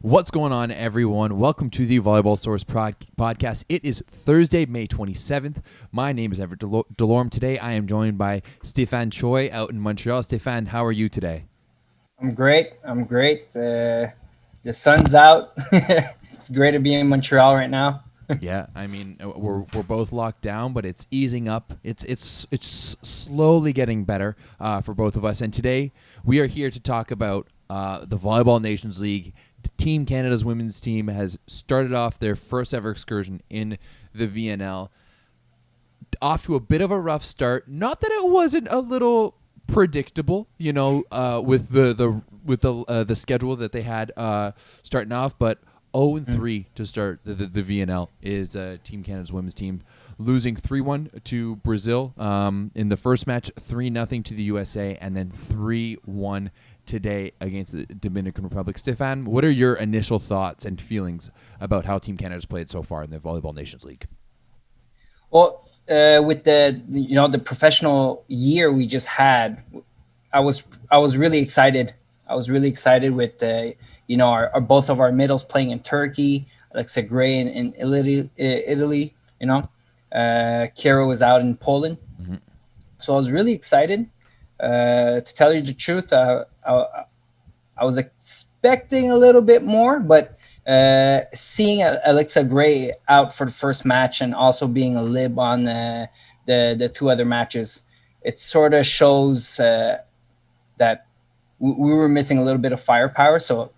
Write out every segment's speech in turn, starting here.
What's going on, everyone? Welcome to the Volleyball Source podcast. It is Thursday, May 27th. My name is Everett Delorme. Today, I am joined by Stéphane Choi out in Montreal. Stéphane, how are you today? I'm great. The sun's out. It's great to be in Montreal right now. Yeah, I mean, we're both locked down, but it's easing up. It's slowly getting better for both of us. And today, we are here to talk about the Volleyball Nations League. Team Canada's women's team has started off their first ever excursion in the VNL. Off to a bit of a rough start. Not that it wasn't a little predictable, with the schedule that they had starting off, but 0-3 to start the VNL is Team Canada's women's team, losing 3-1 to Brazil in the first match, 3-0 to the USA, and then 3-1 today against the Dominican Republic. Stéphane, what are your initial thoughts and feelings about how Team Canada's played so far in the Volleyball Nations League? Well, with the professional year we just had, I was really excited. I was really excited with our both of our middles playing in Turkey, Alexa Gray in Italy. Kira was out in Poland, so I was really excited. To tell you the truth, I was expecting a little bit more, but seeing Alexa Gray out for the first match and also being a lib on the two other matches, it sort of shows that we were missing a little bit of firepower. So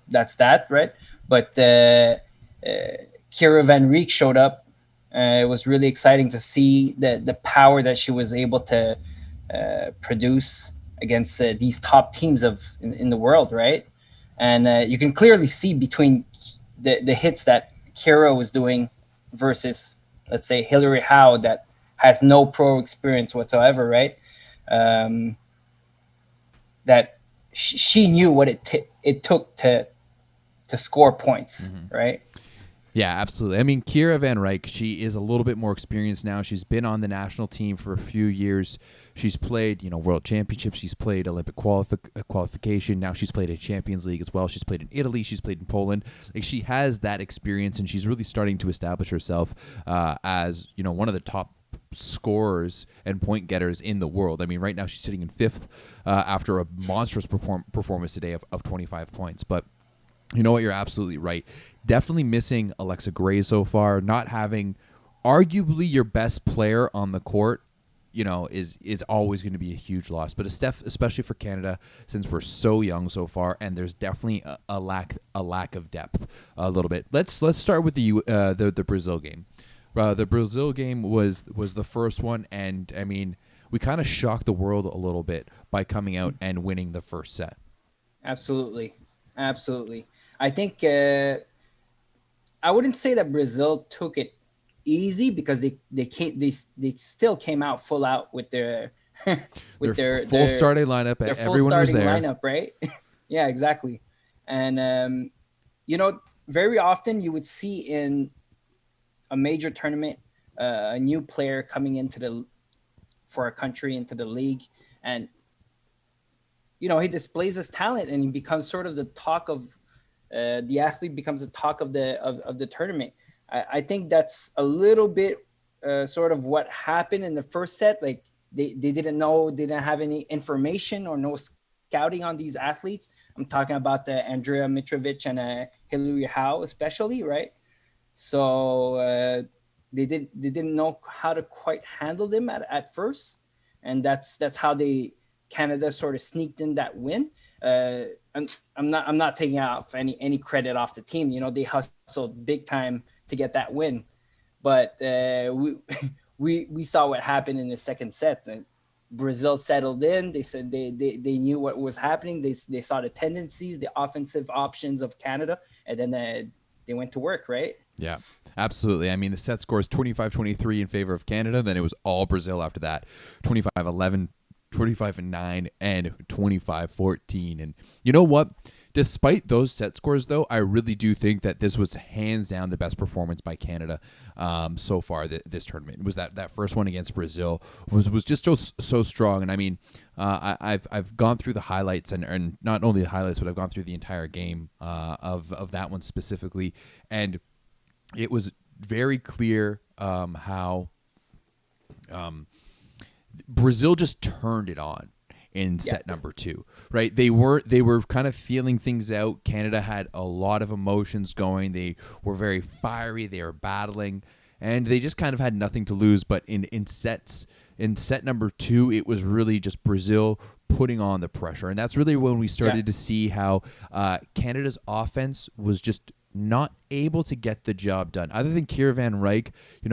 that's that, right? But Kira Van Riek showed up. It was really exciting to see the power that she was able to produce against these top teams in the world, right? And you can clearly see between the hits that Kira was doing versus, let's say, Hillary Howe, that has no pro experience whatsoever, right? That she knew what it took to score points, right? Yeah, absolutely. I mean, Kira Van Riek, she is a little bit more experienced now. She's been on the national team for a few years. She's played, World Championships. She's played Olympic qualification. Now she's played a Champions League as well. She's played in Italy. She's played in Poland. Like, she has that experience, and she's really starting to establish herself as, one of the top scorers and point getters in the world. I mean, right now she's sitting in fifth after a monstrous performance today of 25 points. But you know what? You're absolutely right. Definitely missing Alexa Gray so far. Not having arguably your best player on the court, is always going to be a huge loss. But especially for Canada, since we're so young so far, and there's definitely a lack of depth a little bit. Let's start with the Brazil game. The Brazil game was the first one, and I mean, we kind of shocked the world a little bit by coming out and winning the first set. Absolutely. I think I wouldn't say that Brazil took it easy, because they still came out full out with their full starting lineup. Their full Everyone starting was there. lineup, right? Yeah, exactly. And very often you would see in a major tournament a new player coming for a country into the league, and he displays his talent, and he becomes sort of the talk of the athlete becomes the talk of the tournament. I think that's a little bit sort of what happened in the first set. Like, they didn't have any information or no scouting on these athletes. I'm talking about the Andrea Mitrovic and Hillary Howe especially, right? So they didn't know how to quite handle them at first, and that's how Canada sort of sneaked in that win. I'm not taking off any credit off the team. They hustled big time to get that win, but we saw what happened in the second set. Brazil settled in. They said they knew what was happening. They saw the tendencies, the offensive options of Canada, and then they went to work, right? Yeah, absolutely. I mean, the set score is 25-23 in favor of Canada. Then it was all Brazil after that, 25-11. 25-9 and 25-14. And you know what? Despite those set scores, though, I really do think that this was hands down the best performance by Canada so far this tournament. It was that first one against Brazil was just so strong. And I mean, I've gone through the highlights and not only the highlights, but I've gone through the entire game of that one specifically, and it was very clear how Brazil just turned it on in set number 2, right? They were kind of feeling things out. Canada had a lot of emotions going. They were very fiery. They were battling, and they just kind of had nothing to lose. But in set number 2, it was really just Brazil putting on the pressure, and that's really when we started to see how Canada's offense was just not able to get the job done. Other than Kira Van Rijk, it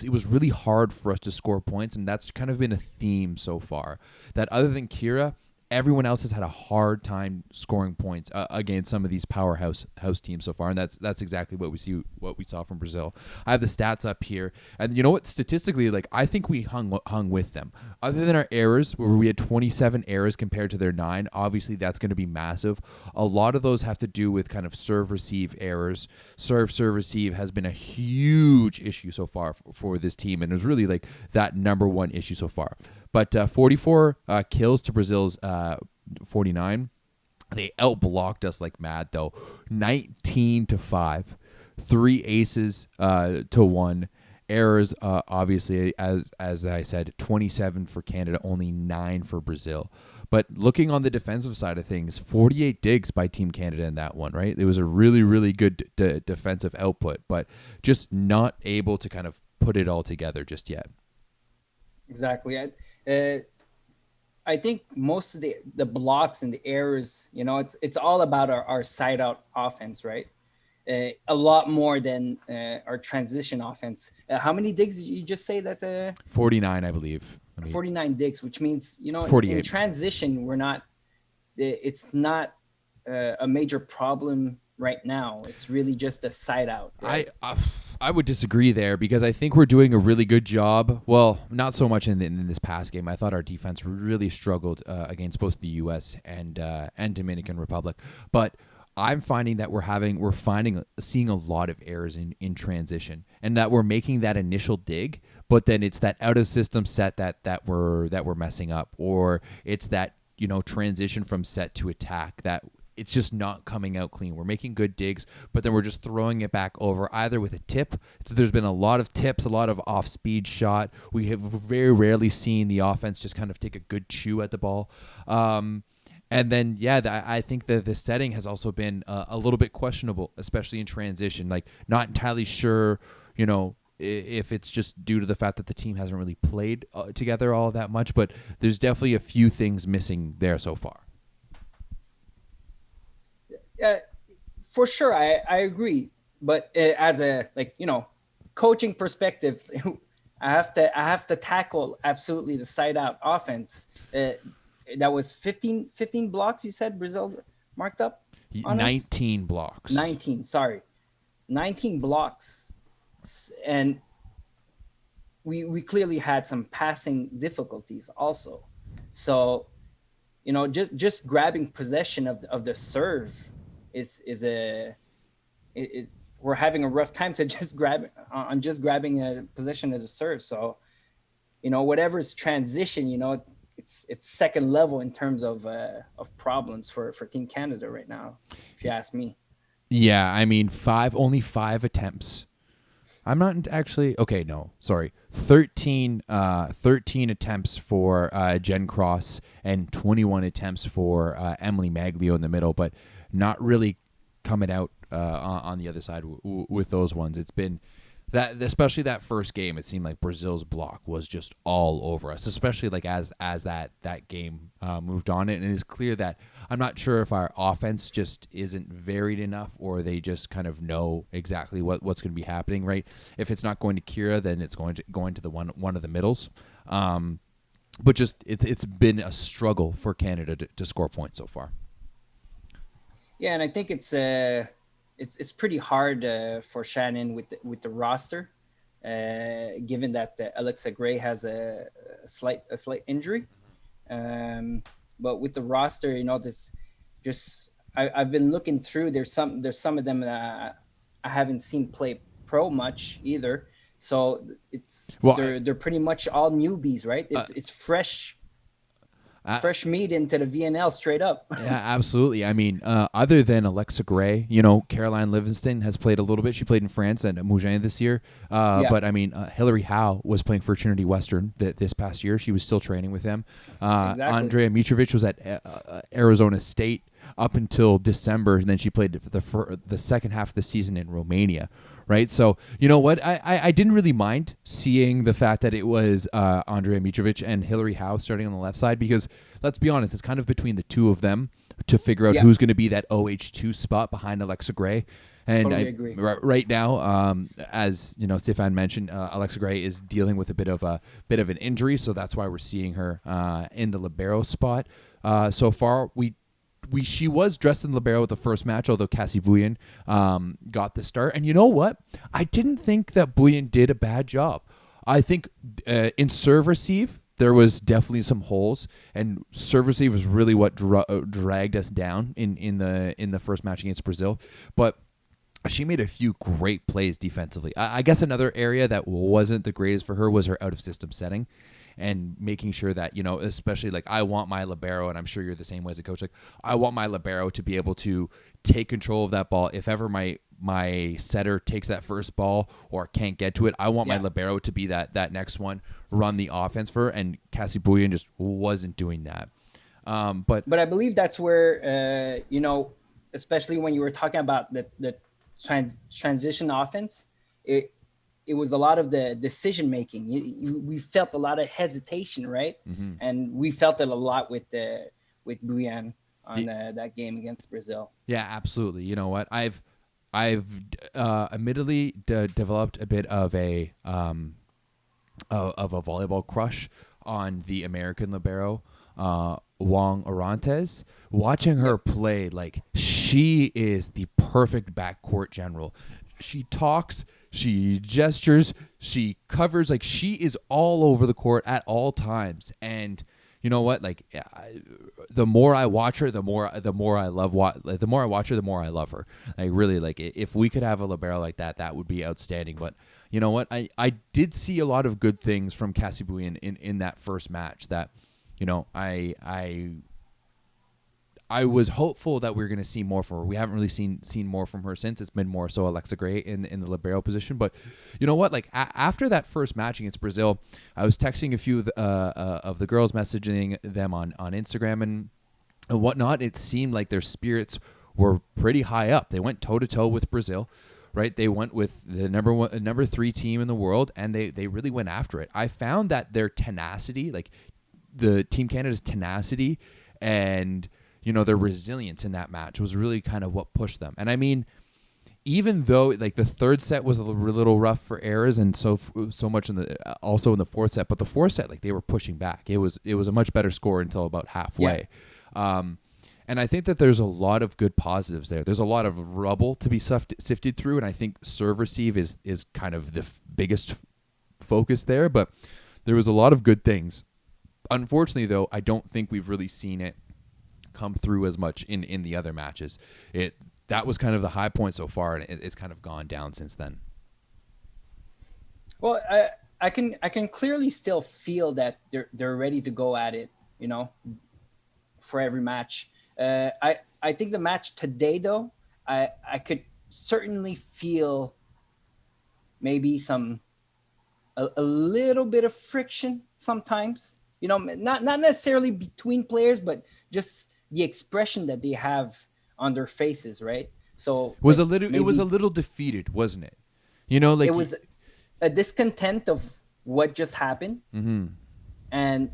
was really hard for us to score points, and that's kind of been a theme so far. That other than Kira, everyone else has had a hard time scoring points against some of these powerhouse teams so far, and that's exactly what we saw from Brazil. I have the stats up here, and you know what? Statistically, like I think we hung with them. Other than our errors, where we had 27 errors compared to their 9, obviously that's going to be massive. A lot of those have to do with kind of serve receive errors. Serve receive has been a huge issue so far for this team, and it was really like that number one issue so far. But 44 kills to Brazil's 49. They outblocked us like mad, though. 19-5. 3 aces to 1. Errors, obviously, as I said, 27 for Canada, only 9 for Brazil. But looking on the defensive side of things, 48 digs by Team Canada in that one, right? It was a really, really good defensive output, but just not able to kind of put it all together just yet. Exactly. I think most of the blocks and the errors, it's all about our side out offense, right? A lot more than our transition offense. How many digs did you just say that? 49, I believe. 49 digs, which means, 48. in transition, it's not a major problem right now. It's really just a side out. Right? I would disagree there because I think we're doing a really good job. Well, not so much in this past game. I thought our defense really struggled against both the U.S. and Dominican Republic. But I'm finding that seeing a lot of errors in transition, and that we're making that initial dig, but then it's that out of system set that we're messing up, or it's that transition from set to attack that it's just not coming out clean. We're making good digs, but then we're just throwing it back over either with a tip. So there's been a lot of tips, a lot of off-speed shot. We have very rarely seen the offense just kind of take a good chew at the ball. And then, I think that the setting has also been a little bit questionable, especially in transition. Like, not entirely sure, if it's just due to the fact that the team hasn't really played together all that much, but there's definitely a few things missing there so far. For sure, I agree. But as a coaching perspective, I have to tackle absolutely the side out offense. That was 15 blocks. You said Brazil marked up on 19 us? blocks. 19 blocks, and we clearly had some passing difficulties also. So just grabbing possession of the serve is we're having a rough time to just grabbing a possession of the serve. So whatever's transition, it's second level in terms of problems for Team Canada right now, if you ask me. Yeah, I mean only 5 attempts. I'm not actually okay. No, sorry, 13 attempts for Jen Cross and 21 attempts for Emily Maglio in the middle, but not really coming out on the other side with those ones. It's been that, especially that first game, it seemed like Brazil's block was just all over us, especially like as that game moved on. And it is clear that I'm not sure if our offense just isn't varied enough, or they just kind of know exactly what's going to be happening, right? If it's not going to Kira, then it's going to the one of the middles. But just it's been a struggle for Canada to score points so far. Yeah, and I think it's pretty hard for Shannon with the roster, given that Alexa Gray has a slight injury. But with the roster, just I've been looking through. There's some of them that I haven't seen play pro much either. So it's Well, they're pretty much all newbies, right? uh, It's fresh uh, fresh meat into the VNL straight up. Yeah, absolutely. I mean, other than Alexa Gray, Caroline Livingston has played a little bit. She played in France and at Mougins this year. Yeah, But I mean, Hillary Howe was playing for Trinity Western this past year. She was still training with them. exactly. Andrea Mitrovic was at Arizona State up until December, and then she played the second half of the season in Romania. Right, so you know what? I didn't really mind seeing the fact that it was Andrea Mitrovic and Hillary Howe starting on the left side, because let's be honest, it's kind of between the two of them to figure out Yeah, who's going to be that OH2 spot behind Alexa Gray. And totally agree. right now, as you know, Stefan mentioned, Alexa Gray is dealing with a bit of an injury, so that's why we're seeing her in the libero spot. So far, she was dressed in libero the first match, although Cassie Bouillon got the start. And you know what? I didn't think that Bouillon did a bad job. I think in serve receive, there was definitely some holes, and serve receive was really what dragged us down in the first match against Brazil. But she made a few great plays defensively. I guess another area that wasn't the greatest for her was her out of system setting, and making sure that, especially like I want my libero, and I'm sure you're the same way as a coach. Like I want my libero to be able to take control of that ball. If ever my setter takes that first ball or can't get to it, I want my Yeah. libero to be that next one, run the offense for her. And Cassie Bouillon just wasn't doing that. But But I believe that's where especially when you were talking about the transition offense, it was a lot of the decision making. We felt a lot of hesitation, right? mhm. And we felt it a lot with Buyan on that game against Brazil. Yeah, absolutely. You know what? I've admittedly developed a bit of a volleyball crush on the American libero, Wong Orantes. Watching her play, like she is the perfect backcourt general. She talks, she gestures, she covers, like she is all over the court at all times. And you know what? Like, the more I watch her, the more I love the more I watch her, the more I love her. Like, really, like if we could have a libero like that, that would be outstanding. But you know what? I did see a lot of good things from Cassie Bouillon in that first match. That, I was hopeful that we were going to see more from her. We haven't really seen more from her since. It's been more so Alexa Gray in the libero position. But you know what? Like after that first match against Brazil, I was texting a few of the girls, messaging them on Instagram and whatnot. It seemed like their spirits were pretty high up. They went toe to toe with Brazil, right? They went with the number 3 team in the world, and they really went after it. I found that their tenacity, like the Team Canada's tenacity and their resilience in that match was really kind of what pushed them. And I mean, even though like the third set was a little rough for errors, and so much in the fourth set, but the fourth set, like they were pushing back. It was a much better score until about halfway. Yeah. And I think that there's a lot of good positives there. There's a lot of rubble to be sifted through, and I think serve receive is kind of the biggest focus there. But there was a lot of good things. Unfortunately, though, I don't think we've really seen it come through as much in the other matches. That was kind of the high point so far, and it's kind of gone down since then. Well, I can clearly still feel that they're ready to go at it, for every match. I think the match today, though, I could certainly feel maybe a little bit of friction sometimes. Not necessarily between players, but just the expression that they have on their faces, right? So it was a little defeated, wasn't it? Like it was a discontent of what just happened, mm-hmm. and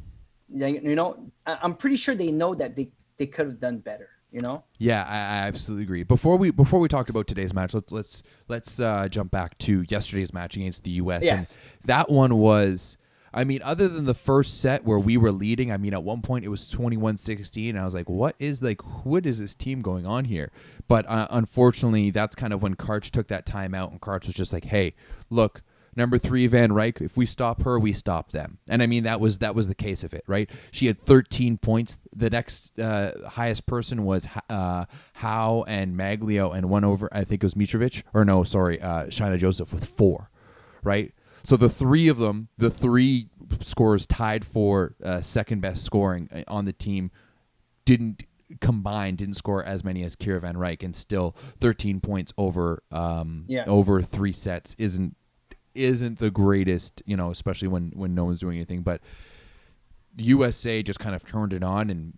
I'm pretty sure they know that they could have done better. Yeah, I absolutely agree. Before we talked about today's match, let's jump back to yesterday's match against the U.S. Yes. And that one was, I mean, other than the first set where we were leading, I mean, at one point it was 21-16, and I was like, what is this team going on here? But unfortunately, that's kind of when Karch took that timeout, and Karch was just like, hey, look, Number 3, Van Rijk. If we stop her, we stop them. And I mean, that was the case of it, right? She had 13 points. The next highest person was Howe and Maglio, and one over, I think it was Mitrovic, or no, sorry, Shaina Joseph with 4, right? So the three of them, the 3 scorers tied for second best scoring on the team, didn't score as many as Kira Van Rijk, and still 13 points over 3 sets isn't the greatest, especially when no one's doing anything. But USA just kind of turned it on, and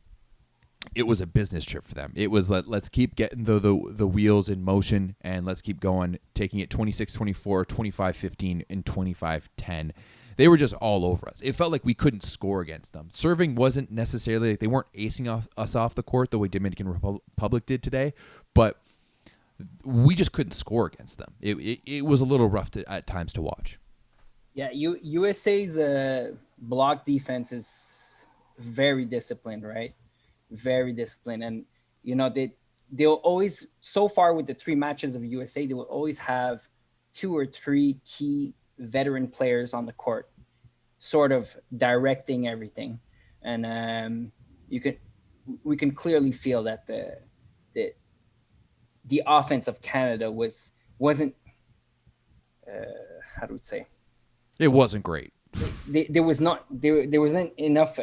it was a business trip for them. It was let's keep getting the wheels in motion, and let's keep going, taking it 26-24, 25-15, and 25-10. They were just all over us. It felt like we couldn't score against them. Serving wasn't necessarily, like, they weren't acing us off the court the way Dominican Republic did today, but we just couldn't score against them. It was a little rough at times to watch. Yeah, USA's block defense is very disciplined, right? Very disciplined. And, they'll always, so far with the 3 matches of USA, they will always have 2 or 3 key veteran players on the court, sort of directing everything. And we can clearly feel that the offense of Canada wasn't how do we say? It wasn't great. There wasn't enough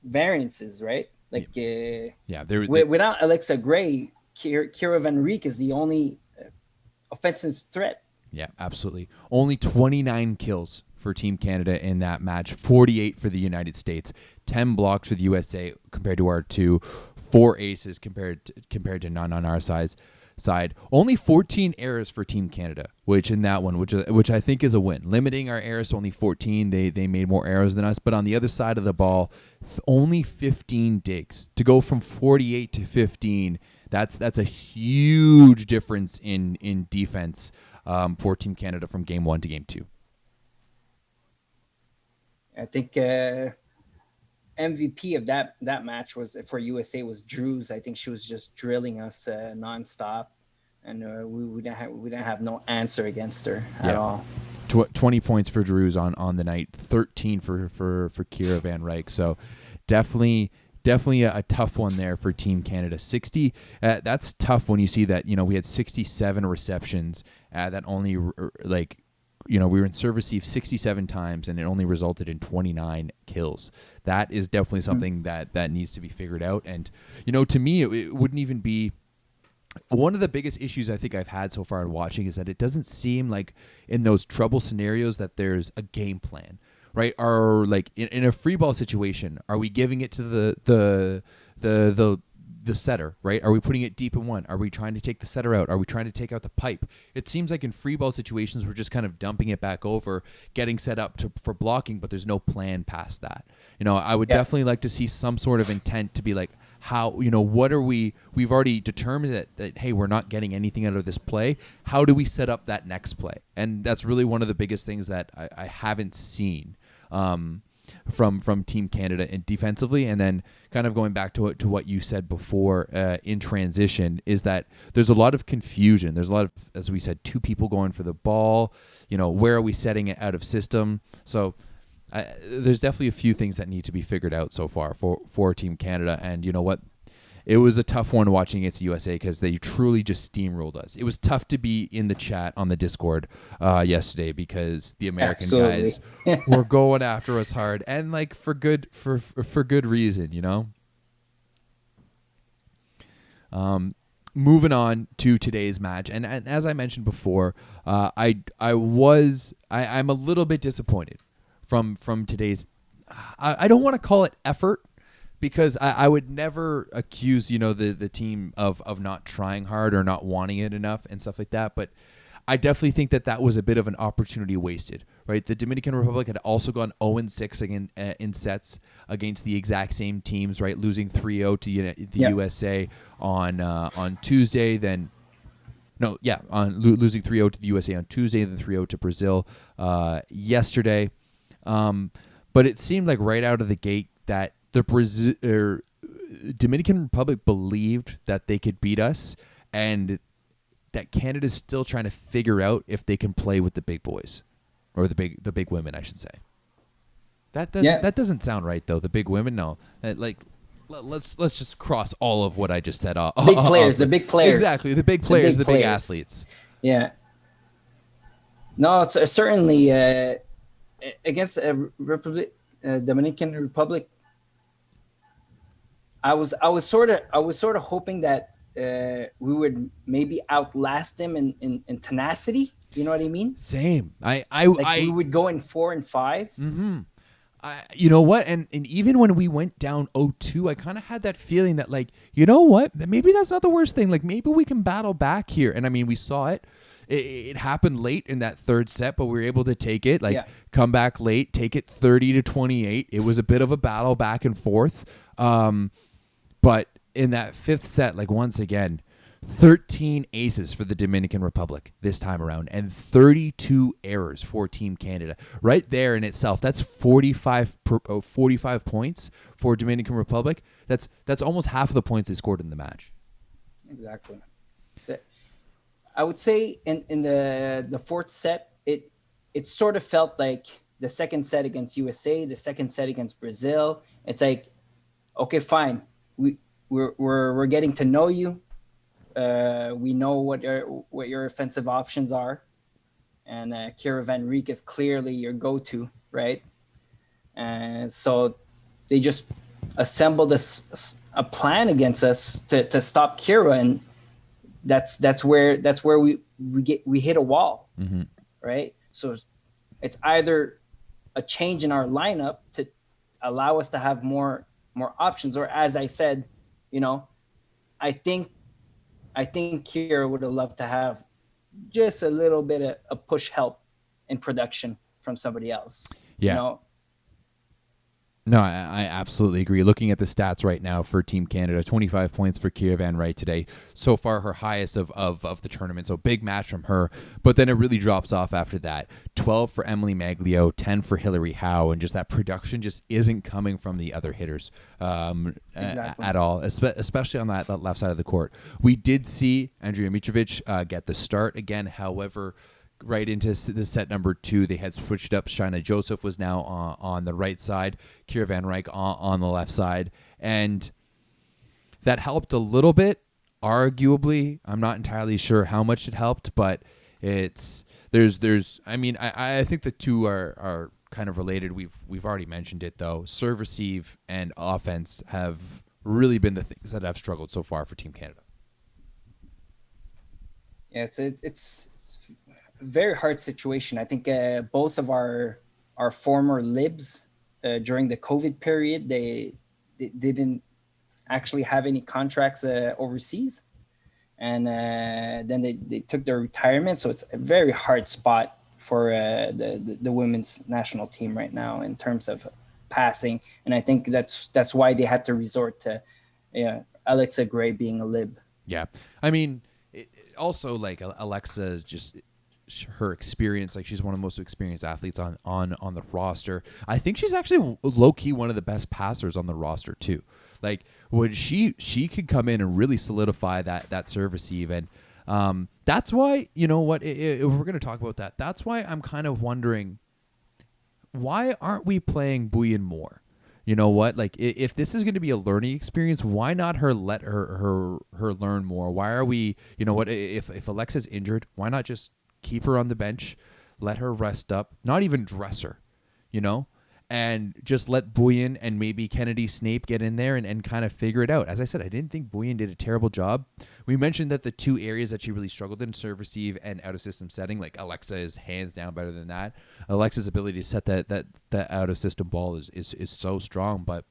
variances, right? Like without Alexa Gray, Kira Van Rijk is the only offensive threat. Yeah, absolutely. Only 29 kills for Team Canada in that match, 48 for the United States, 10 blocks for the USA compared to our 2, 4 aces compared to none on our side. Only 14 errors for Team Canada, which in that one, which I think is a win. Limiting our errors to only 14, they made more errors than us. But on the other side of the ball, only 15 digs. To go from 48 to 15, that's a huge difference in defense for Team Canada from game 1 to game 2. I think MVP of that match was for USA was Drews. I think she was just drilling us nonstop, and we didn't have no answer against her at all. 20 points for Drews on the night, 13 for Kira Van Rijk. So definitely a tough one there for Team Canada. 60. That's tough when you see that we had 67 receptions that only we were in serve receive 67 times, and it only resulted in 29 kills. That is definitely something that needs to be figured out. And, to me, it wouldn't even be one of the biggest issues I think I've had so far in watching is that it doesn't seem like in those trouble scenarios that there's a game plan, right? Or like in a free ball situation, are we giving it to the setter, right? Are we putting it deep in one? Are we trying to take the setter out? Are we trying to take out the pipe? It seems like in free ball situations, we're just kind of dumping it back over, getting set up for blocking, but there's no plan past that. I would definitely like to see some sort of intent to be like, how, what are we've already determined that, hey, we're not getting anything out of this play. How do we set up that next play? And that's really one of the biggest things that I haven't seen from Team Canada and defensively. And then kind of going back to what you said before in transition is that there's a lot of confusion. There's a lot of, as we said, 2 people going for the ball. Where are we setting it out of system? So there's definitely a few things that need to be figured out so far for Team Canada. And you know what? It was a tough one watching against the USA because they truly just steamrolled us. It was tough to be in the chat on the Discord yesterday because the American guys were going after us hard, and like for good reason, Moving on to today's match, and as I mentioned before, I'm a little bit disappointed from today's. I don't want to call it effort, because I would never accuse, the team of not trying hard or not wanting it enough and stuff like that. But I definitely think that was a bit of an opportunity wasted, right? The Dominican Republic had also gone 0-6 again in sets against the exact same teams, right? Losing 3-0 to the USA on Tuesday, losing 3-0 to the USA on Tuesday, then 3-0 to Brazil yesterday. But it seemed like right out of the gate that the Dominican Republic believed that they could beat us, and that Canada's still trying to figure out if they can play with the big boys, or the big women, I should say. That doesn't sound right though. The big women, no. Let's just cross all of what I just said off. Big players, the big players. Exactly, the big players, the big athletes. Yeah. No, it's certainly against Dominican Republic. I was sort of hoping that we would maybe outlast them in tenacity. You know what I mean? Same. We would go in 4 and 5. Mm-hmm. You know what? And even when we went down 0-2, I kind of had that feeling that, like, you know what? Maybe that's not the worst thing. Like, maybe we can battle back here. And I mean, we saw it. It happened late in that third set, but we were able to take it. Come back late, take it 30-28. It was a bit of a battle back and forth. But in that fifth set, like, once again, 13 aces for the Dominican Republic this time around, and 32 errors for Team Canada. Right there in itself, that's 45 points for Dominican Republic. That's almost half of the points they scored in the match. Exactly. So I would say in the fourth set, it sort of felt like the second set against USA, the second set against Brazil. It's like, okay, fine, we're getting to know you. We know what your offensive options are, and Kira Van Riek is clearly your go-to, right? And so they just assembled a plan against us to stop Kira, and that's where we hit a wall, mm-hmm. right? So it's either a change in our lineup to allow us to have more options, or, as I said, I think Kira would have loved to have just a little bit of push help in production from somebody else. Yeah. No, I absolutely agree. Looking at the stats right now for Team Canada, 25 points for Kira Van Riek today. So far, her highest of the tournament. So big match from her. But then it really drops off after that. 12 for Emily Maglio, 10 for Hillary Howe. And just that production just isn't coming from the other hitters at all, especially on that left side of the court. We did see Andrea Mitrovic get the start again. However, right into the set number 2, they had switched up. Shaina Joseph was now on the right side, Kira Van Riek on the left side, and that helped a little bit. Arguably, I'm not entirely sure how much it helped, but there's I mean, I think the two are kind of related. We've already mentioned it though. Serve, receive, and offense have really been the things that have struggled so far for Team Canada. Yeah, it's a very hard situation. I think both of our former libs during the COVID period, they didn't actually have any contracts overseas, and then they took their retirement. So it's a very hard spot for the women's national team right now in terms of passing, and I think that's why they had to resort to Alexa Gray being a lib. Yeah, I mean, also like Alexa, just her experience, like she's one of the most experienced athletes on the roster. I think she's actually low-key one of the best passers on the roster too. Like when she could come in and really solidify that serve receive, and that's why, you know what, if we're going to talk about that, that's why I'm kind of wondering, why aren't we playing Bouillon more? You know what? Like, if this is going to be a learning experience, why not let her learn more? Why are we, you know what? If Alexa's injured, why not just keep her on the bench, let her rest up, not even dress her, and just let Bouillon and maybe Kennedy Snape get in there and kind of figure it out. As I said, I didn't think Bouillon did a terrible job. We mentioned that the two areas that she really struggled in, serve, receive, and out-of-system setting, like Alexa is hands down better than that. Alexa's ability to set that out-of-system ball is so strong. But,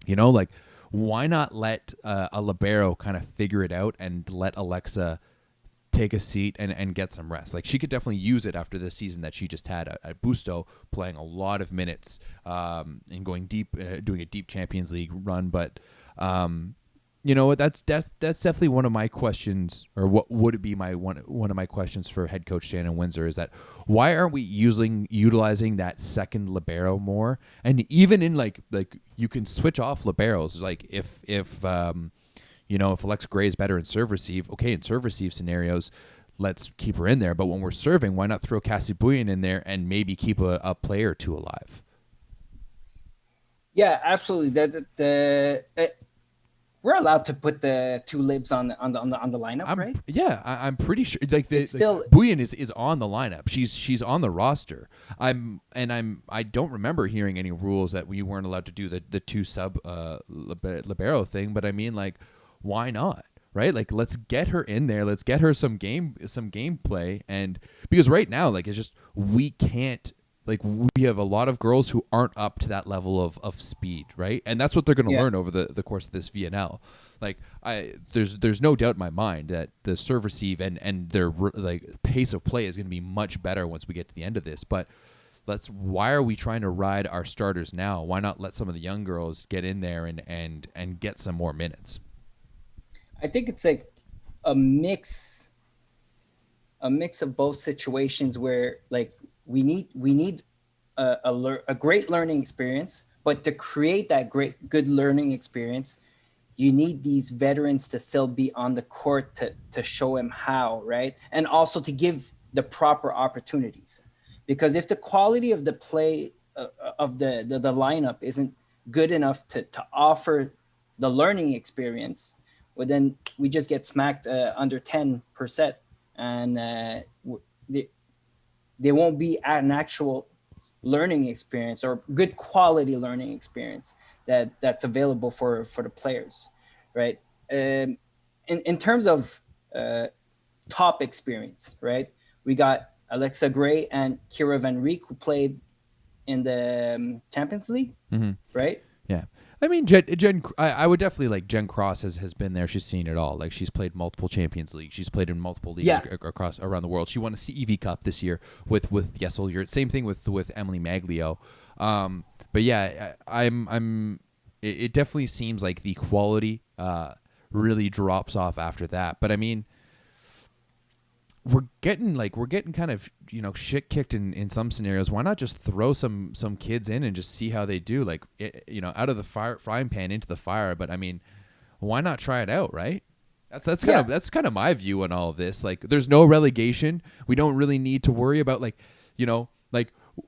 like, why not let a libero kind of figure it out and let Alexa take a seat and get some rest? Like, she could definitely use it after the season that she just had at Busto, playing a lot of minutes and going deep, doing a deep Champions League run. But that's definitely one of my questions, or what would it be one of my questions for head coach Shannon Windsor, is that why aren't we utilizing that second libero more? And even in like you can switch off liberos, like if if Alexa Gray is better in serve receive, okay, in serve receive scenarios, let's keep her in there. But when we're serving, why not throw Cassie Bouillon in there and maybe keep a player or two alive? Yeah, absolutely. We're allowed to put the two libs on the lineup, right? I'm pretty sure like It's still Bouillon is on the lineup. She's on the roster. I don't remember hearing any rules that we weren't allowed to do the two sub libero thing. But I mean, like, why not? Right? Like, let's get her in there. Let's get her some gameplay. And because right now, like, it's just we can't. Like, we have a lot of girls who aren't up to that level of speed, right? And that's what they're going to yeah. learn over the course of this VNL. Like, there's no doubt in my mind that the serve receive and their like pace of play is going to be much better once we get to the end of this. But why are we trying to ride our starters now? Why not let some of the young girls get in there and get some more minutes? I think it's like a mix of both situations where like we need a great learning experience, but to create that good learning experience, you need these veterans to still be on the court to show them how, right? And also to give the proper opportunities, because if the quality of the play of the lineup isn't good enough to offer the learning experience, well, then we just get smacked under 10%, and they won't be an actual learning experience or good quality learning experience that's available for the players, right? In terms of top experience, right? We got Alexa Gray and Kira Van Riek, who played in the Champions League, right? Yeah. I mean, Jen I would definitely like Jen Cross has been there. She's seen it all. Like, she's played multiple Champions League. She's played in multiple leagues Yeah. across around the world. She won a CEV Cup this year with Yesel Yurt. Same thing with Emily Maglio. But yeah, it definitely seems like the quality really drops off after that. But I mean, we're getting kind of shit kicked in some scenarios. Why not just throw some kids in and just see how they do? Like, out of the frying pan into the fire. But I mean, why not try it out, right? That's kind of my view on all of this. Like, there's no relegation. We don't really need to worry about like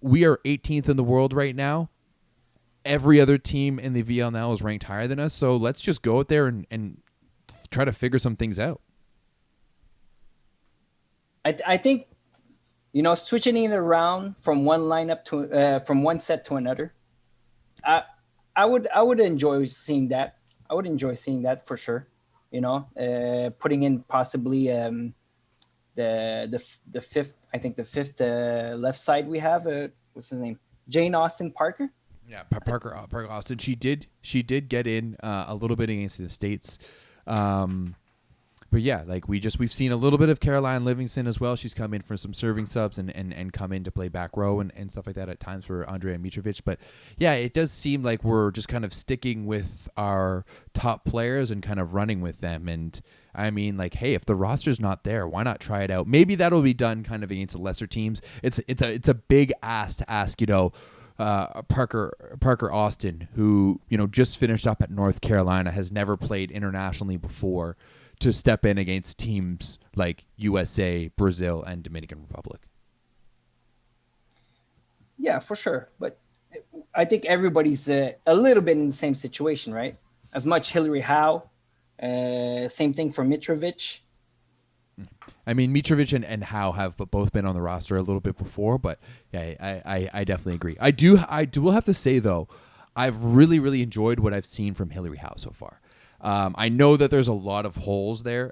we are 18th in the world right now. Every other team in the VL now is ranked higher than us. So let's just go out there and try to figure some things out. I think, switching it around from one lineup to from one set to another, I would enjoy seeing that. I would enjoy seeing that for sure. Putting in possibly the fifth. I think the fifth left side we have. What's his name? Jane Austen Parker. Yeah, Parker Austen. She did get in a little bit against the States. But yeah, like we've seen a little bit of Caroline Livingston as well. She's come in for some serving subs and come in to play back row and stuff like that at times for Andrea Mitrovic. But yeah, it does seem like we're just kind of sticking with our top players and kind of running with them. And I mean, like, hey, if the roster's not there, why not try it out? Maybe that'll be done kind of against the lesser teams. It's a big ask to ask, Parker Austen, who just finished up at North Carolina, has never played internationally before, to step in against teams like USA, Brazil, and Dominican Republic. Yeah, for sure. But I think everybody's a little bit in the same situation, right? As much Hillary Howe, same thing for Mitrovic. I mean, Mitrovic and Howe have both been on the roster a little bit before, but yeah, I definitely agree. I will have to say, though, I've really, really enjoyed what I've seen from Hillary Howe so far. I know that there's a lot of holes there,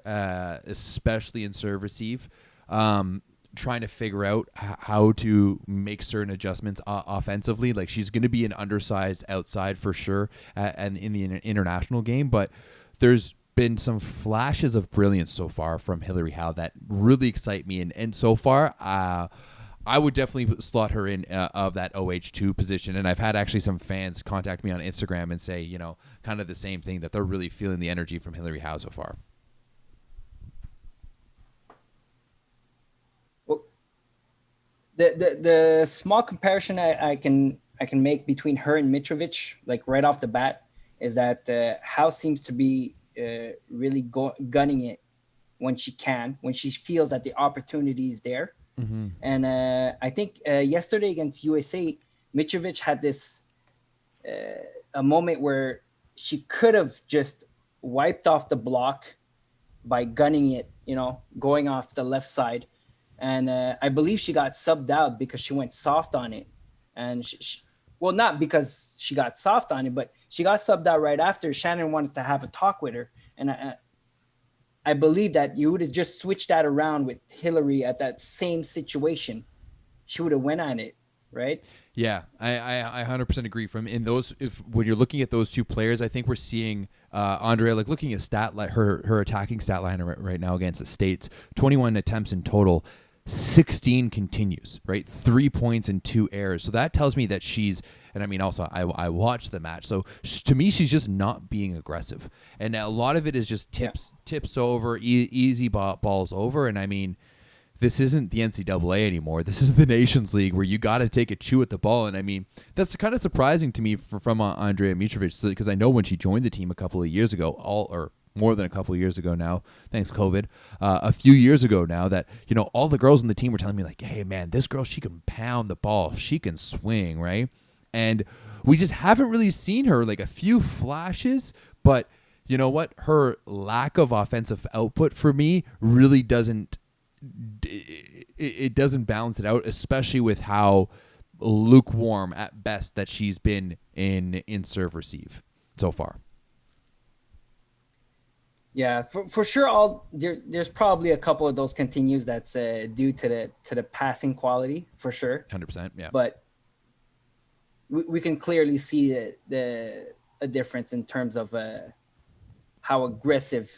especially in serve receive. Trying to figure out how to make certain adjustments offensively. Like, she's going to be an undersized outside for sure, and in the international game. But there's been some flashes of brilliance so far from Hillary Howe that really excite me. And so far, I would definitely slot her in of that OH2 position. And I've had actually some fans contact me on Instagram and say, kind of the same thing, that they're really feeling the energy from Hillary Howe so far. Well, the small comparison I can make between her and Mitrovic, like right off the bat, is that Howe seems to be really gunning it when she can, when she feels that the opportunity is there. Mm-hmm. And I think yesterday against USA, Mitrovic had this a moment where she could have just wiped off the block by gunning it, going off the left side. And I believe she got subbed out because she went soft on it. And well, not because she got soft on it, but she got subbed out right after. Shannon wanted to have a talk with her. And I believe that you would have just switched that around with Hillary at that same situation. She would have went on it, right? Yeah, I 100% agree. From in those, if when you're looking at those two players, I think we're seeing Andrea, like looking at her attacking stat line right now against the States, 21 attempts in total, 16 continues, right? 3 points and 2 errors. So that tells me that she's, and I mean also I watched the match. So to me, she's just not being aggressive, and a lot of it is just tips over, easy balls over, and I mean. This isn't the NCAA anymore. This is the Nations League where you got to take a chew at the ball. And I mean, that's kind of surprising to me from Andrea Mitrovic, because I know when she joined the team a couple of years ago, or more than a couple of years ago now, thanks COVID, a few years ago now, that, all the girls on the team were telling me like, hey man, this girl, she can pound the ball. She can swing, right? And we just haven't really seen her, like a few flashes, but you know what? Her lack of offensive output for me really doesn't balance it out, especially with how lukewarm at best that she's been in serve receive so far. Yeah, for sure. There's probably a couple of those continues that's due to the passing quality, for sure. 100%, yeah. But we can clearly see a difference in terms of how aggressive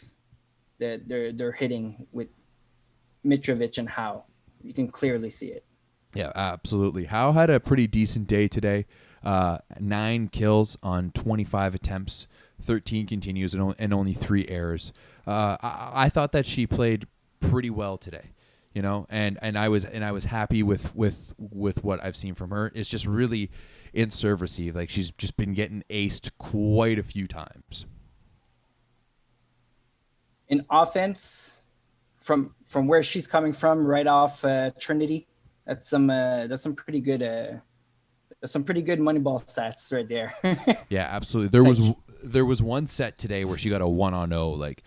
they're hitting with Mitrovic and Howe. You can clearly see it. Yeah, absolutely. Howe had a pretty decent day today. 9 kills on 25 attempts, 13 continues, and only 3 errors. I thought that she played pretty well today, and I was happy with what I've seen from her. It's just really in serve receive. Like, she's just been getting aced quite a few times. In offense, from where she's coming from, right off Trinity, that's some pretty good Moneyball stats right there. Yeah, absolutely. There was one set today where she got a 1-on-0. Like,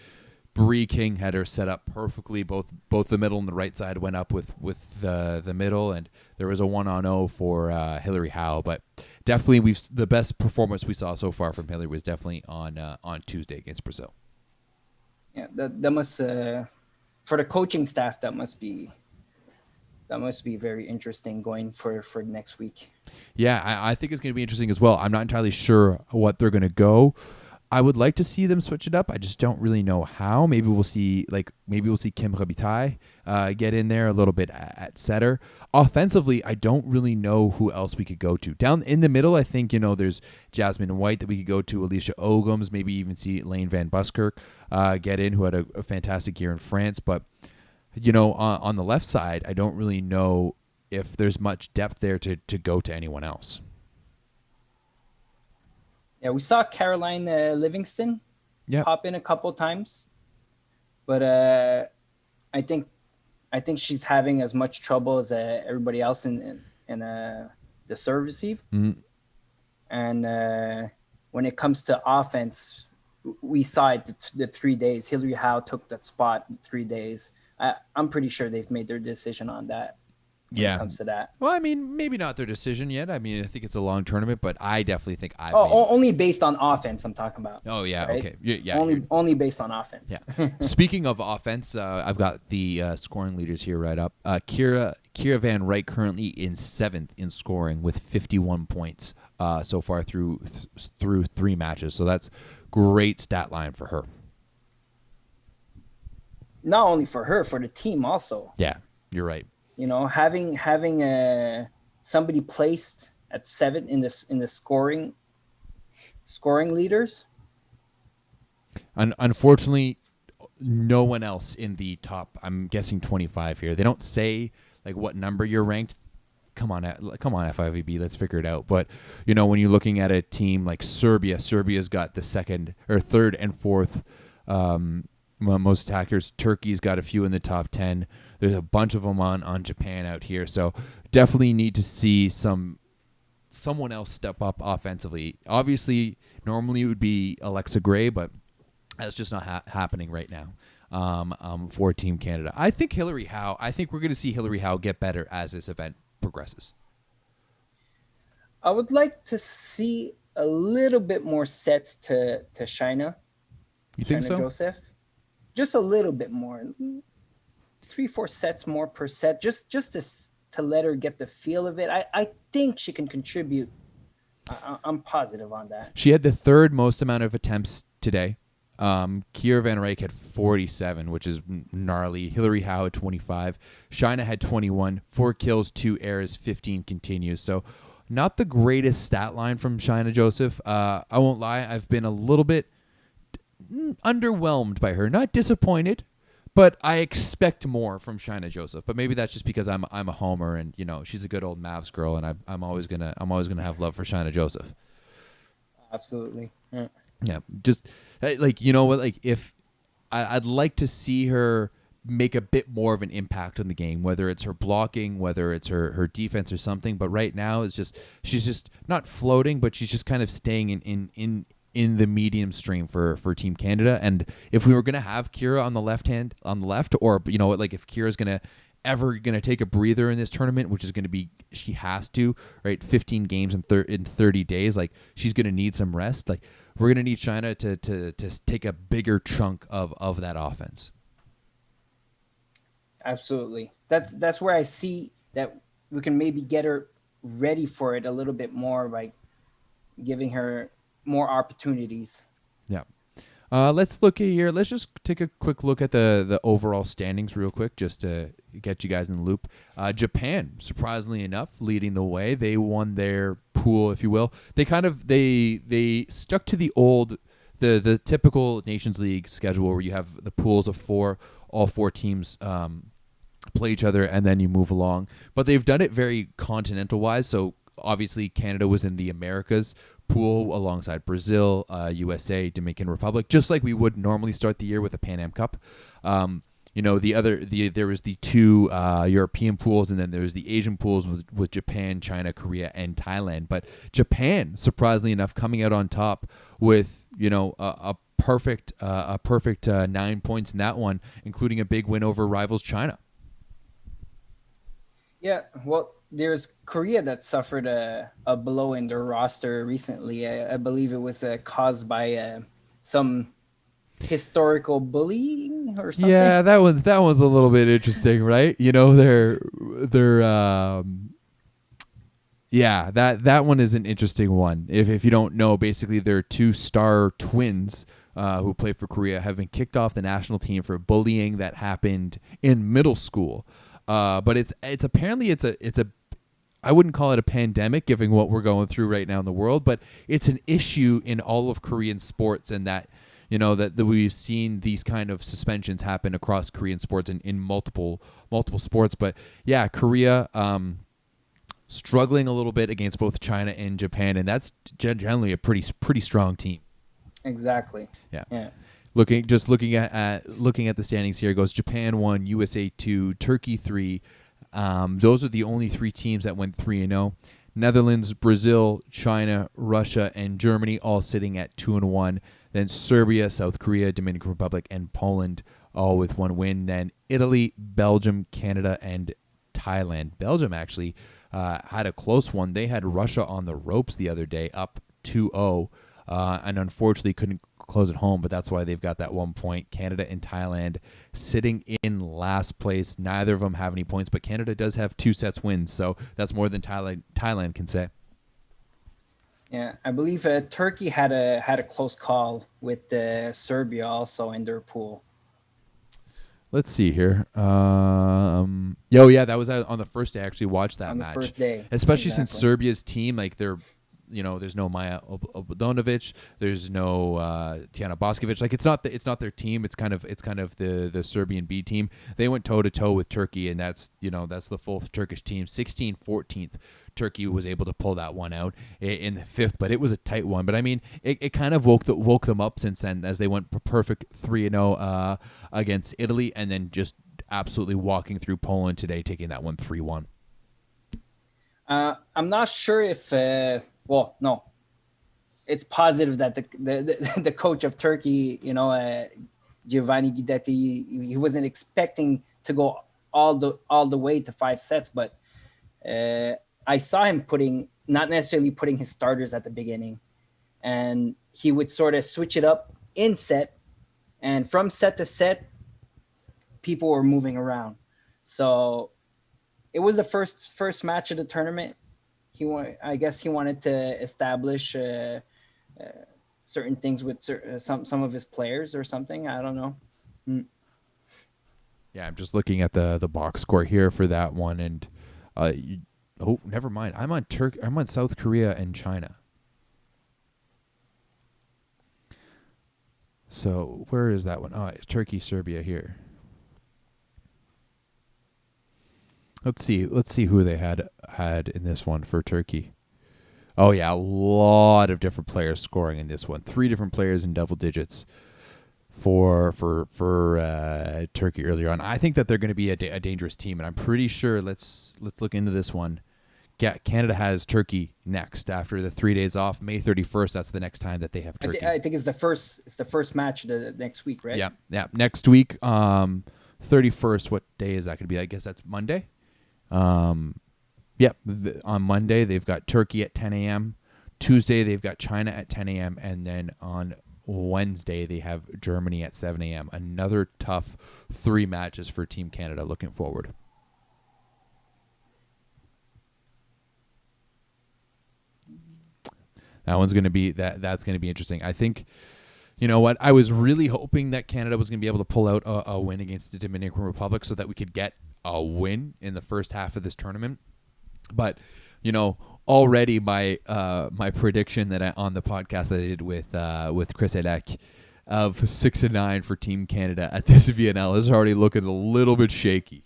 Bree King had her set up perfectly. Both the middle and the right side went up with the middle, and there was a 1-on-0 for Hillary Howe. But definitely, the best performance we saw so far from Hillary was definitely on Tuesday against Brazil. Yeah, that must. For the coaching staff, that must be very interesting going for next week. Yeah, I think it's going to be interesting as well. I'm not entirely sure what they're going to go. I would like to see them switch it up. I just don't really know how. Maybe we'll see Kim Robitaille get in there a little bit at setter. Offensively, I don't really know who else we could go to. Down in the middle, I think, there's Jasmine White that we could go to, Alicia Ogums, maybe even see Lane Van Buskirk get in, who had a fantastic year in France. But, on the left side, I don't really know if there's much depth there to go to anyone else. Yeah, we saw Caroline Livingston pop in a couple times, but I think she's having as much trouble as everybody else in the serve receive. Mm-hmm. And when it comes to offense, we saw it the 3 days. Hillary Howe took that spot the 3 days. I'm pretty sure they've made their decision on that. When it comes to that. Well, I mean, maybe not their decision yet. I mean, I think it's a long tournament, but I definitely think only based on offense I'm talking about. Oh, yeah, right? Okay. Yeah. Only based on offense. Yeah. Speaking of offense, I've got the scoring leaders here right up. Kira Van Ryk currently in 7th in scoring with 51 points so far through 3 matches. So that's great stat line for her. Not only for her, for the team also. Yeah, you're right. Having somebody placed at 7 in the scoring leaders. Unfortunately, no one else in the top. I'm guessing 25 here. They don't say like what number you're ranked. Come on, FIVB, let's figure it out. But when you're looking at a team like Serbia's got the 2nd or 3rd and 4th most attackers. Turkey's got a few in the top 10. There's a bunch of them on Japan out here. So definitely need to see someone else step up offensively. Obviously, normally it would be Alexa Gray, but that's just not happening right now for Team Canada. I think we're going to see Hillary Howe get better as this event progresses. I would like to see a little bit more sets to Shaina. You think so? Joseph. Just a little bit more. 3-4 sets more per set. Just to let her get the feel of it. I think she can contribute. I'm positive on that. She had the third most amount of attempts today. Keira Van Rijk had 47, which is gnarly. Hillary Howe had 25. Shaina had 21. 4 kills, 2 errors, 15 continues. So not the greatest stat line from Shaina Joseph. I won't lie. I've been a little bit underwhelmed by her. Not disappointed, but I expect more from Shaina Joseph. But maybe that's just because I'm a homer and she's a good old Mavs girl, and I'm always gonna have love for Shaina Joseph. Absolutely. Yeah, just if I'd like to see her make a bit more of an impact on the game, whether it's her blocking, whether it's her defense or something. But right now she's just not floating, but she's just kind of staying in the medium stream for Team Canada. And if we were going to have Keira on the left, or if Kira's going to take a breather in this tournament, which is going to be, she has to, right? 15 games in 30 days. Like, she's going to need some rest. Like, we're going to need Shaina to take a bigger chunk of that offense. Absolutely. That's where I see that we can maybe get her ready for it a little bit more by giving her more opportunities. Yeah. Let's look here. Let's just take a quick look at the overall standings real quick, just to get you guys in the loop. Japan, surprisingly enough, leading the way. They won their pool, if you will. They stuck to the typical Nations League schedule where you have the pools of 4, all 4 teams play each other, and then you move along. But they've done it very continental-wise. So obviously Canada was in the Americas pool alongside Brazil, USA, Dominican Republic, just like we would normally start the year with a Pan Am Cup. There was the 2 European pools, and then there was the Asian pools with Japan, China, Korea, and Thailand. But Japan, surprisingly enough, coming out on top with a perfect 9 points in that one, including a big win over rivals China. Yeah, well, there's Korea that suffered a blow in their roster recently. I believe it was caused by some historical bullying or something. Yeah, that was a little bit interesting, right? That one is an interesting one. If you don't know, basically they're 2 star twins who play for Korea, have been kicked off the national team for bullying that happened in middle school. But it's apparently I wouldn't call it a pandemic, given what we're going through right now in the world, but it's an issue in all of Korean sports, and that that we've seen these kind of suspensions happen across Korean sports in multiple sports. But yeah, Korea struggling a little bit against both China and Japan, and that's generally a pretty strong team. Exactly. Yeah. Looking at the standings here, it goes Japan 1, USA 2, Turkey 3. Those are the only 3 teams that went 3-0. Netherlands, Brazil, China, Russia, and Germany all sitting at 2-1. Then Serbia, South Korea, Dominican Republic, and Poland all with 1 win. Then Italy, Belgium, Canada, and Thailand. Belgium actually had a close one. They had Russia on the ropes the other day, up 2-0, and unfortunately couldn't close at home, but that's why they've got that 1 point. Canada and Thailand sitting in last place. Neither of them have any points, but Canada does have 2 sets wins, so that's more than Thailand can say. Yeah, I believe Turkey had a close call with Serbia also in their pool. Let's see here. Yeah, that was on the first day. I actually watched that match. On the first day. Especially since Serbia's team, like, they're there's no Maya Obradovic, there's no Tijana Boskovic. Like it's not their team. It's kind of the Serbian B team. They went toe to toe with Turkey, and that's the full Turkish team. 16-14th, Turkey was able to pull that one out in the fifth, but it was a tight one. But I mean, it kind of woke them up since then, as they went perfect 3-0 against Italy, and then just absolutely walking through Poland today, taking that one 3-1. I'm not sure if no, it's positive that the coach of Turkey, Giovanni Guidetti, he wasn't expecting to go all the way to 5 sets, but I saw him not necessarily putting his starters at the beginning, and he would sort of switch it up in set, and from set to set, people were moving around. So it was the first match of the tournament. I guess he wanted to establish certain things with some of his players or something. I don't know. Yeah, I'm just looking at the box score here for that one, and never mind. I'm on South Korea and China. So where is that one? Oh, it's Turkey, Serbia here. Let's see who they had in this one for Turkey. Oh yeah, a lot of different players scoring in this one. 3 different players in double digits for Turkey earlier on. I think that they're going to be a dangerous team, and I'm pretty sure. Let's look into this one. Canada has Turkey next after the 3 days off. May 31st. That's the next time that they have Turkey. I think it's the first match the next week, right? Yeah. Next week, 31st. What day is that going to be? I guess that's Monday. On Monday they've got Turkey at 10 a.m. Tuesday they've got China at 10 a.m. and then on Wednesday they have Germany at 7 a.m. Another tough 3 matches for Team Canada looking forward. That one's going to be that's going to be interesting. I think, you know what, I was really hoping that Canada was going to be able to pull out a win against the Dominican Republic so that we could get a win in the first half of this tournament. But, already my prediction that on the podcast that I did with Chris Elec of 6-9 for Team Canada at this VNL is already looking a little bit shaky.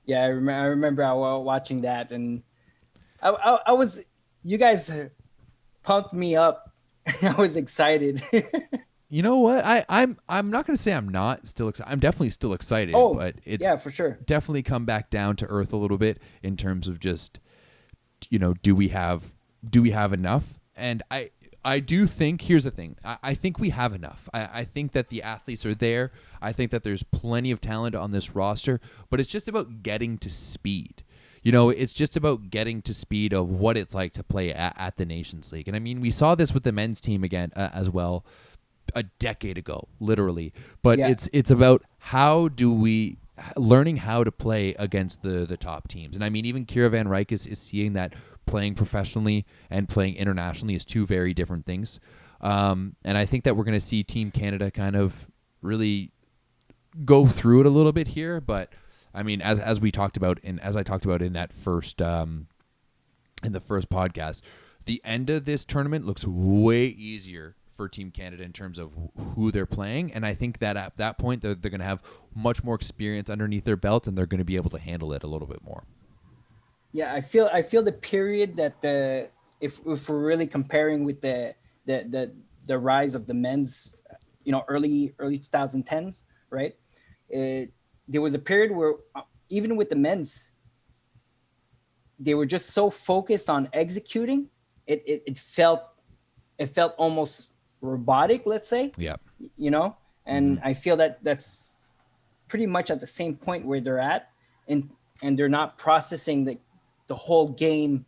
Yeah, I remember watching that, and I was, you guys pumped me up. I was excited. You know what? I'm not going to say I'm not still excited. I'm definitely still excited. Oh, but it's for sure. Definitely come back down to earth a little bit in terms of just, do we have enough? And I do think, here's the thing. I think we have enough. I think that the athletes are there. I think that there's plenty of talent on this roster, but it's just about getting to speed. It's just about getting to speed of what it's like to play at the Nations League. And I mean, we saw this with the men's team again as well a decade ago, literally. But yeah, it's about learning how to play against the top teams. And I mean, even Kira Van Rijk is seeing that playing professionally and playing internationally is 2 very different things. And I think that we're going to see Team Canada kind of really go through it a little bit here. But I mean, as we talked about, and as I talked about in that first in the first podcast, the end of this tournament looks way easier for Team Canada in terms of who they're playing, and I think that at that point they're going to have much more experience underneath their belt, and they're going to be able to handle it a little bit more. Yeah, I feel the period that if we're really comparing with the rise of the men's, early 2010s, right? There was a period where even with the men's, they were just so focused on executing. It felt almost robotic, let's say. Yeah. And I feel that that's pretty much at the same point where they're at, and they're not processing the whole game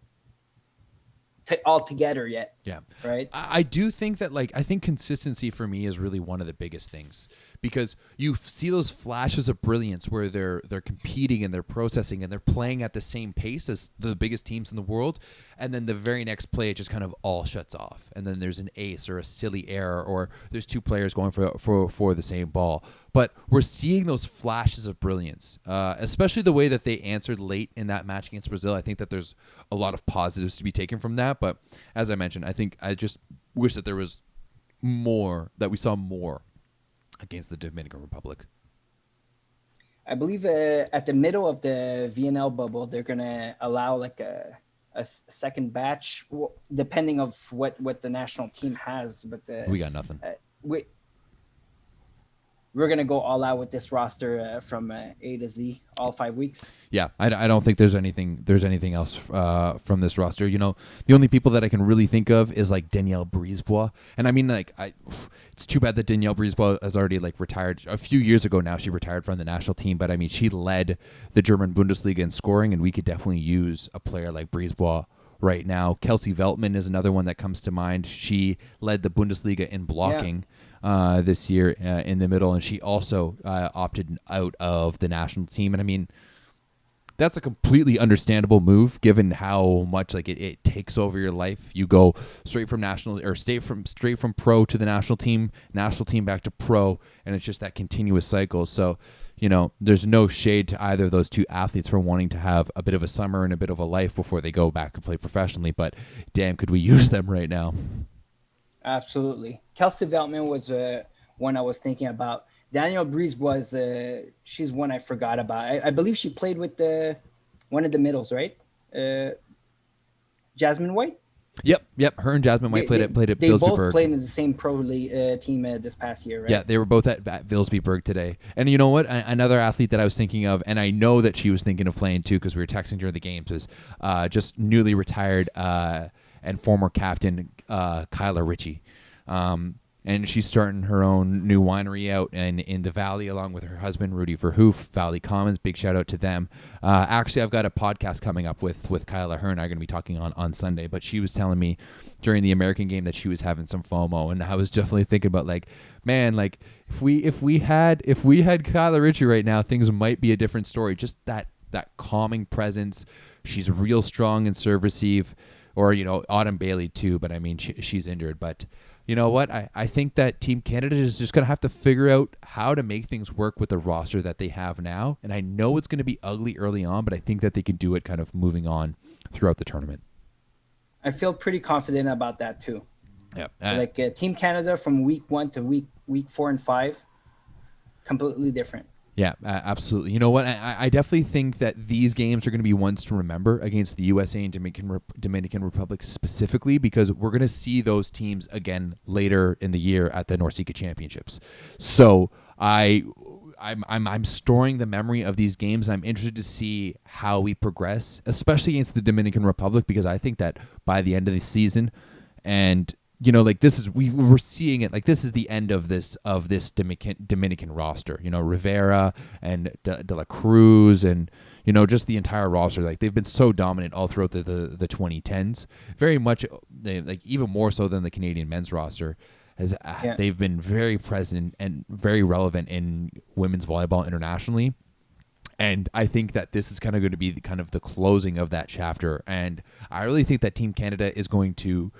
all together yet. Yeah. right? I do think that, like, I think consistency for me is really one of the biggest things, because you see those flashes of brilliance where they're competing and they're processing and they're playing at the same pace as the biggest teams in the world, and then the very next play it just kind of all shuts off, and then there's an ace or a silly error, or there's two players going for the same ball. But we're seeing those flashes of brilliance, especially the way that they answered late in that match against Brazil. I think that there's a lot of positives to be taken from that. But as I mentioned, I just wish that there was more, that we saw more against the Dominican Republic. I believe at the middle of the VNL bubble, they're gonna allow like a second batch, depending of what the national team has. But We got nothing. We're gonna go all out with this roster from A to Z, all 5 weeks. Yeah, I don't think there's anything else from this roster. You know, the only people that I can really think of is like Danielle Brisebois, and I mean, like, it's too bad that Danielle Brisebois has already like retired a few years ago now. She retired from the national team, but I mean, she led the German Bundesliga in scoring, and we could definitely use a player like Brisebois right now. Kelsey Veltman is another one that comes to mind. She led the Bundesliga in blocking. Yeah. This year in the middle, and she also opted out of the national team. And I mean, that's a completely understandable move given how much like it takes over your life. You go straight from national, or straight from pro to the national team back to pro, and it's just that continuous cycle. So, you know, there's no shade to either of those two athletes for wanting to have a bit of a summer and a bit of a life before they go back and play professionally, but damn, could we use them right now. Absolutely. Kelsey Veltman was one I was thinking about. Danielle Breeze was she's one I forgot about. I believe she played with one of the middles, right? Jasmine White. Yep. Her and Jasmine White played at Vilsbiburg. They both played in the same pro team this past year, right? Yeah, they were both at Vilsbiburg today. And you know what? Another athlete that I was thinking of, and I know that she was thinking of playing too because we were texting during the games, was just newly retired and former captain Kyla Ritchie. And she's starting her own new winery out in the Valley along with her husband, Rudy Verhoof, Valley Commons. Big shout out to them. Actually, I've got a podcast coming up with Kyla. Her and I are going to be talking on Sunday, but she was telling me during the American game that she was having some FOMO, and I was definitely thinking about, like, man, like if we had Kyla Ritchie right now, things might be a different story. Just that calming presence. She's real strong in serve receive. Or, you know, Autumn Bailey too, but I mean, she's injured. But you know what? I think that Team Canada is just going to have to figure out how to make things work with the roster that they have now. And I know it's going to be ugly early on, but I think that they can do it kind of moving on throughout the tournament. I feel pretty confident about that too. Yeah. Like Team Canada from week 1 to week 4 and 5, completely different. Yeah, absolutely. You know what? I definitely think that these games are going to be ones to remember against the USA and Dominican Republic specifically, because we're going to see those teams again later in the year at the NORCECA Championships. So I'm storing the memory of these games, and I'm interested to see how we progress, especially against the Dominican Republic, because I think that by the end of the season, and you know, like this is we're seeing it, like this is the end of this Dominican roster. You know, Rivera and De La Cruz, and you know, just the entire roster. Like they've been so dominant all throughout the 2010s. Very much, like even more so than the Canadian men's roster. They've been very present and very relevant in women's volleyball internationally. And I think that this is kind of going to be the closing of that chapter. And I really think that Team Canada is going to,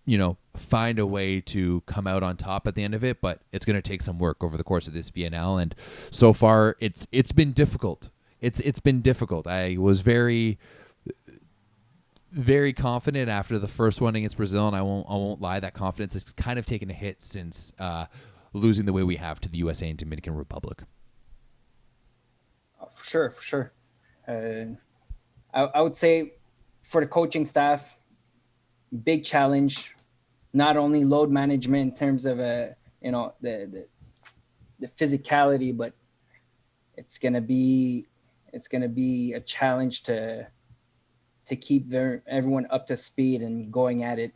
you know, find a way to come out on top at the end of it, but it's going to take some work over the course of this VNL. And so far, it's been difficult. It's been difficult. I was very, very confident after the first one against Brazil, and I won't lie, that confidence has kind of taken a hit since losing the way we have to the USA and Dominican Republic. For sure. I would say for the coaching staff, big challenge. Not only load management in terms of the physicality, but it's gonna be a challenge to keep everyone up to speed and going at it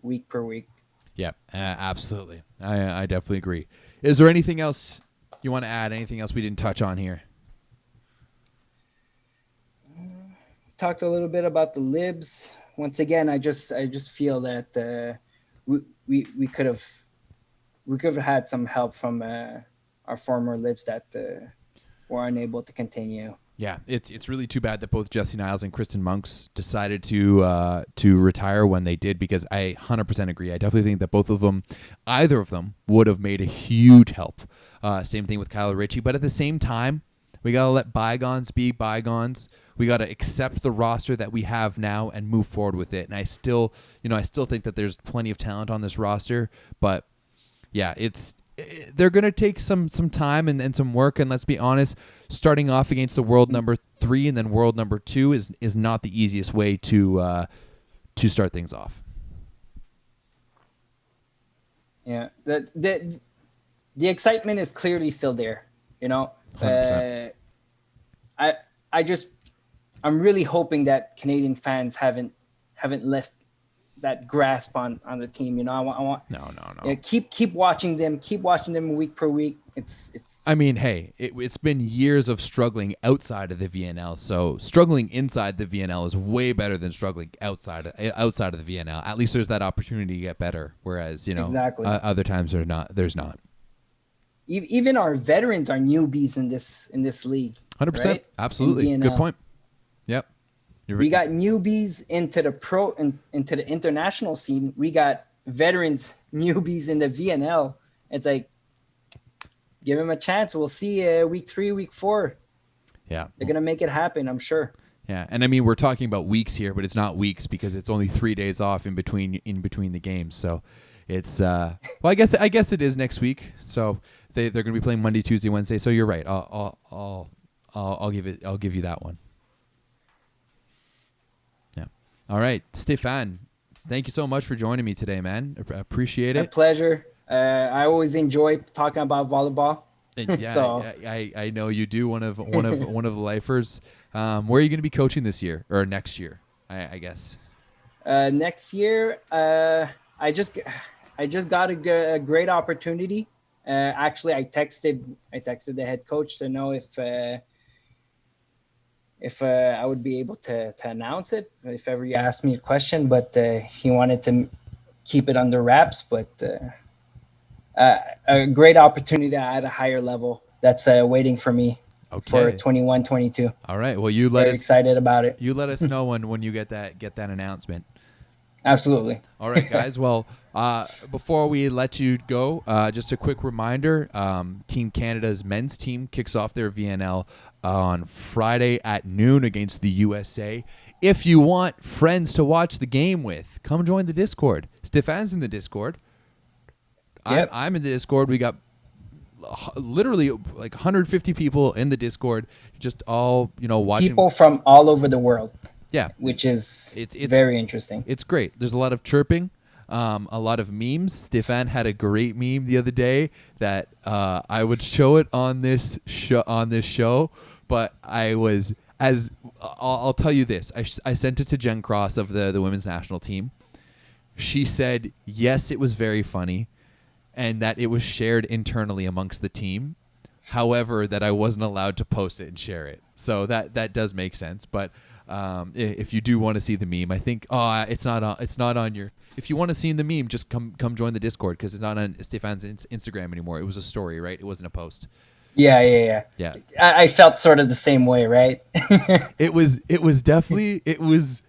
week per week. Yeah, absolutely. I definitely agree. Is there anything else you want to add? Anything else we didn't touch on here? Talked a little bit about the Libs. once again, I just feel that we could have had some help from our former lives that were unable to continue. Yeah, it's really too bad that both Jesse Niles and Kristen Monks decided to retire when they did, because I 100% agree. I definitely think that both of them, either of them, would have made a huge help. Same thing with Kyle Ritchie, but at the same time, we gotta let bygones be bygones. We gotta accept the roster that we have now and move forward with it. And I still think that there's plenty of talent on this roster, but yeah, they're going to take some time and some work. And let's be honest, starting off against the world number 3 and then world number 2 is not the easiest way to start things off. Yeah, the excitement is clearly still there. 100%. I'm really hoping that Canadian fans haven't left that grasp on the team. I want No. Keep watching them week per week. It's I mean, hey, it's been years of struggling outside of the VNL. So struggling inside the VNL is way better than struggling outside of the VNL. At least there's that opportunity to get better. Whereas exactly. Other times there's not. Even our veterans are newbies in this league. 100%, right? absolutely. Good point. Yep. We got newbies into the international scene. We got veterans newbies in the VNL. It's like, give them a chance. We'll see week 3, week 4. Yeah. They're going to make it happen, I'm sure. Yeah. And I mean, we're talking about weeks here, but it's not weeks because it's only 3 days off in between the games. So it's, well, I guess it is next week. So they're going to be playing Monday, Tuesday, Wednesday. So you're right. I'll give you that one. All right, Stefan, thank you so much for joining me today, man. Appreciate it. A pleasure. I always enjoy talking about volleyball. Yeah, so. I know you do. One of the lifers. Where are you going to be coaching this year or next year? I guess. Next year, I just got a great opportunity. Actually, I texted the head coach to know if I would be able to announce it if ever you asked me a question, but he wanted to keep it under wraps. But a great opportunity at a higher level that's waiting for me for 21-22. All right. Well, Very excited about it. You let us know when you get that announcement. Absolutely. All right, guys. Well, before we let you go, just a quick reminder, Team Canada's men's team kicks off their VNL on Friday at noon against the USA. If you want friends to watch the game with, come join the Discord. Stefan's in the Discord. Yep. I'm in the Discord. We got literally like 150 people in the Discord, just all watching. People from all over the world. Yeah, which is it's very interesting. It's great. There's a lot of chirping, a lot of memes. Stefan had a great meme the other day that I would show it on this show, but I'll tell you this. I sent it to Jen Cross of the women's national team. She said yes, it was very funny, and that it was shared internally amongst the team. However, that I wasn't allowed to post it and share it. So that does make sense, but. If you do want to see the meme, I think it's not on your. If you want to see the meme, just come join the Discord because it's not on Stefan's Instagram anymore. It was a story, right? It wasn't a post. Yeah. I felt sort of the same way, right? It was definitely. It was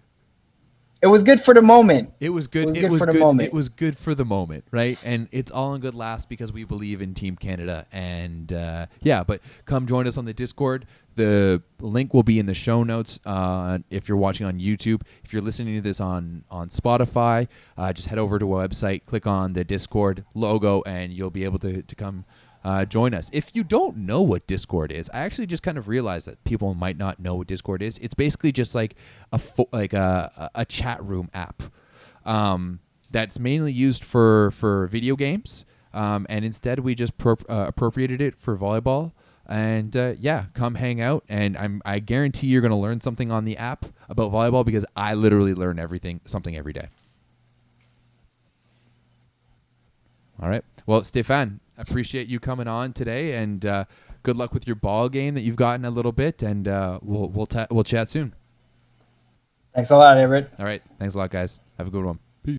good for the moment. It was good. It was good for the moment. It was good for the moment, right? And it's all in good laughs because we believe in Team Canada. And but come join us on the Discord. The link will be in the show notes if you're watching on YouTube. If you're listening to this on Spotify, just head over to our website, click on the Discord logo, and you'll be able to come join us. If you don't know what Discord is, I actually just kind of realized that people might not know what Discord is. It's basically just like a chat room app that's mainly used for video games, and instead we just appropriated it for volleyball. And come hang out, and I guarantee you're going to learn something on the app about volleyball because I literally learn something every day. All right. Well, Stefan, appreciate you coming on today, and good luck with your ball game that you've gotten a little bit, and we'll chat soon. Thanks a lot, Everett. All right. Thanks a lot, guys. Have a good one.